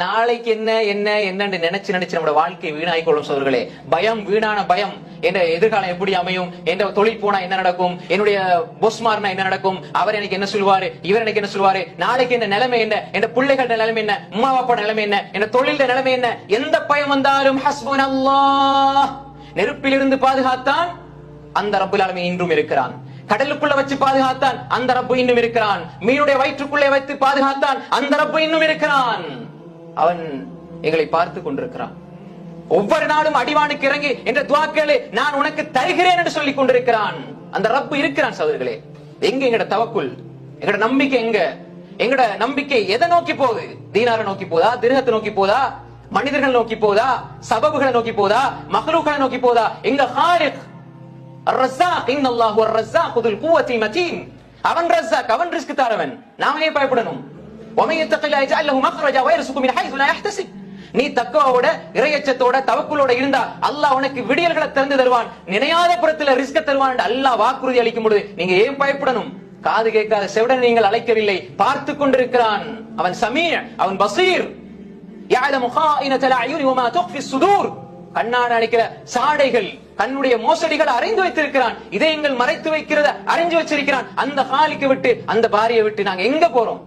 நாளைக்கு என்ன என்ன என்னன்னு நினைச்சு நம்மளோட வாழ்க்கை வீணாய்க்கொள்ளும் சோர்களே. பயம், வீணான பயம். என் எதிர்காலம் எப்படி அமையும், என் தொழில் போனா என்ன நடக்கும், என்னுடைய பொஸ்மார்னா என்ன நடக்கும், அவர் எனக்கு என்ன சொல்லுவாரு, இவர் எனக்கு என்ன சொல்லுவாரு, நாளைக்கு என்ன நிலைமை என்ன, என் பிள்ளைகளோட நிலைமை என்ன, அம்மா அப்பா நிலைமை என்ன, என் தொழில நிலைமை என்ன, எந்த பயம் வந்தாலும் ஹஸ்புனல்லாஹ், நெருப்பிலிருந்து பாதுகாத்தான் அந்த ரப்புல் ஆலமீன் இன்றும் இருக்கிறான். கடலுக்குள்ள வச்சு பாதுகாத்தான் அந்த ரப்பு இன்னும் இருக்கிறான். மீனுடைய வயிற்றுக்குள்ளே வைத்து பாதுகாத்தான் அந்த ரப்பு இன்னும் இருக்கிறான். அவன் எங்களை பார்த்து கொண்டிருக்கிறான். ஒவ்வொரு நாளும் அடிவானுக்கு இறங்கி என்ற துவாக்களே நான் உனக்கு தருகிறேன் என்று சொல்லிக் கொண்டிருக்கிறான். அந்த ரப்பு இருக்கிறான். சகோதரர்களே, எங்க எங்கட தவக்குல், எங்கட நம்பிக்கை எங்க? எங்கட நம்பிக்கை எதை நோக்கி போகுது? தீனாரை நோக்கி போதா, திருகத்தை நோக்கி போதா, மனிதர்கள் நோக்கி போதா, சபபுகளை நோக்கி போதா, மக்லூக்களை நோக்கி போதா? எங்க ஹாலிக் அர்-ரஸாக், இன்னல்லாஹு அர்-ரஸாக் துல் குவத்தில் மதீன். அவன் ரஸாக், அவன் ரிஸ்க் தரவன். நாம ஏன் பயப்படணும்? நீ தக்குவாவோட, இறையச்சத்தோட, தவக்குலோட இருந்தா அல்லாஹ் உனக்கு விடியல்களை திறந்து தருவான். நினையாத புறத்துல ரிஸ்க தருவான். அல்லாஹ் வாக்குறுதி அளிக்கும் பொழுது நீங்க ஏன் பயப்படணும்? காது கேட்காத செவிடன் நீங்கள் அழைக்கவில்லை, பார்த்து கொண்டிருக்கிறான். அவன் சமீஅ், அவன் பசீர். يعلم خائنة الأعين وما تخفي الصدور. கண்ணாட அடிக்கிற சாடைகள், கண்ணுடைய மோசடிகள் அறிந்து வைத்திருக்கிறான். இதயங்கள் மறைத்து வைக்கிறத அறிஞ்சு வச்சிருக்கிறான். அந்த ஹாலிக்கு விட்டு, அந்த பாரியை விட்டு நாங்க எங்க போறோம்?